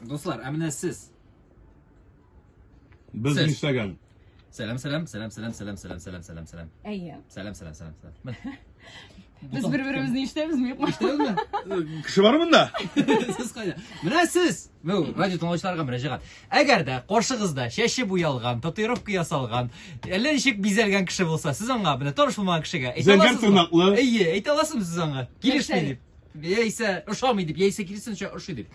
Dostlar, əminə siz. Biz Siz. işləgən. Selam selam selam selam selam selam selam selam selam. Әйе. Selam selam selam selam. Biz bir-birimizni ишетәбезме, юкмы? İşte Kişi var mı da? Siz qayda? Менә siz. Bu radyo tыңлаучыларга мөрәҗәгать. Әгәр дә каршыгызда чәче буялган, татуировка ясалган, әллә ничек бизәлгән кеше булса, сез аңа белән таныш булмаган кешегә әйтә Зәңгәр аласызмы? тырнаклы. Әйе, әйтә аласызмы сез аңа? Килешми Нәрсә? дип. Яисә ошамый дип, яисә киресенчә ошый дип.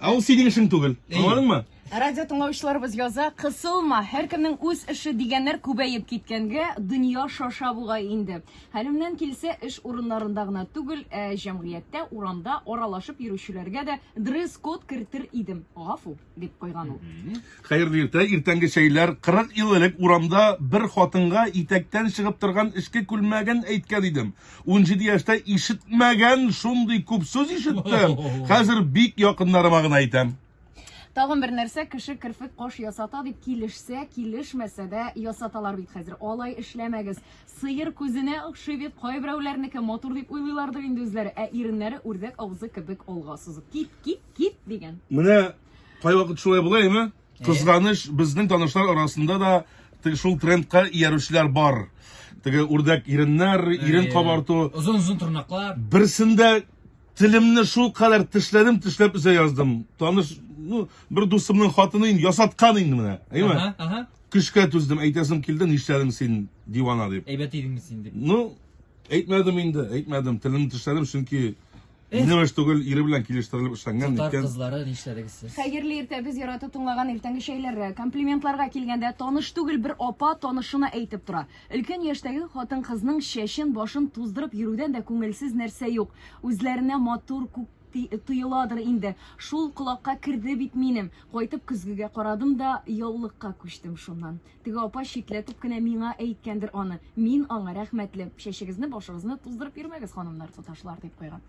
O senin işin түгел. Anladın mı? Радио тыңлаучыларыбыз яза, кысылма, һәркемнең үз эше дигәннәр күбәеп киткәнгә, дөнья шаша бугай инде. Хәлемнән килсә, эш урыннарында гына түгел, җәмгыятьтә, урамда аралашып йөрүчеләргә дә дресс-код кертер идем. Гафу, дип куйган ул. Hayırlı irtə, irtəngi şeyler 40 yıl elek uramda bir xatınğa itəkdən çıkıp тұрған işke külməgən әйткән idem. 17 yaşta işitməgən şunday күп söz işittim. Hazır bik yakınlarıma gına әйтәм. Тагын бер нәрсә, кеше керфек каш ясата дип килешсә, килешмәсә дә ясаталар бит хәзер. Алай эшләмәгез. Сыер күзенә охшый бит, кайберәүләрнеке матур дип уйлыйлардыр инде үзләре. Ә иреннәре үрдәк авызы кебек алга сузып. Кит дигән. Менә кай вакыт шулай булаймы? Кызганыш безнең танышлар арасында да шул трендка иярүчеләр бар. Теге үрдәк иреннәр, ирен кабарту. Uzun tırnaklar. Берсендә телемне шул кадәр тешләп үзә яздым. Таныш, bir дустымның хатынын ясаткан инде менә. Әйме? Aha. Көчкә түздем, әйтәсем килде, нишләдең син дивана дип. Әйбәт идеңме син дип. Әйтмәдем инде, әйтмәдем. Телемне тешләдем, чөнки инеш түгел, ире белән килештерелеп эшләнгән Татар икән. кызлары нишләдегез сез? Хәерле иртә, без яратып тыңлаган иртәнге шәйләр, комплиментларга килгәндә таныш түгел бер апа танышына әйтеп тора. Өлкән яшьтәге хатын-кызның чәчен, башын туздырып йөрүдән дә күңелсез нәрсә юк. Үзләренә матур күк тыйыладыр инде. Шул колакка керде бит минем. Кайтып көзгегә карадым да яулыкка күчтем шуннан. Теге апа шикләтеп кенә миңа әйткәндер аны. Мин аңа рәхмәтле. Чәчегезне, башыгызны туздырып йөрмәгез, ханымнар, туташлар, дип куйган.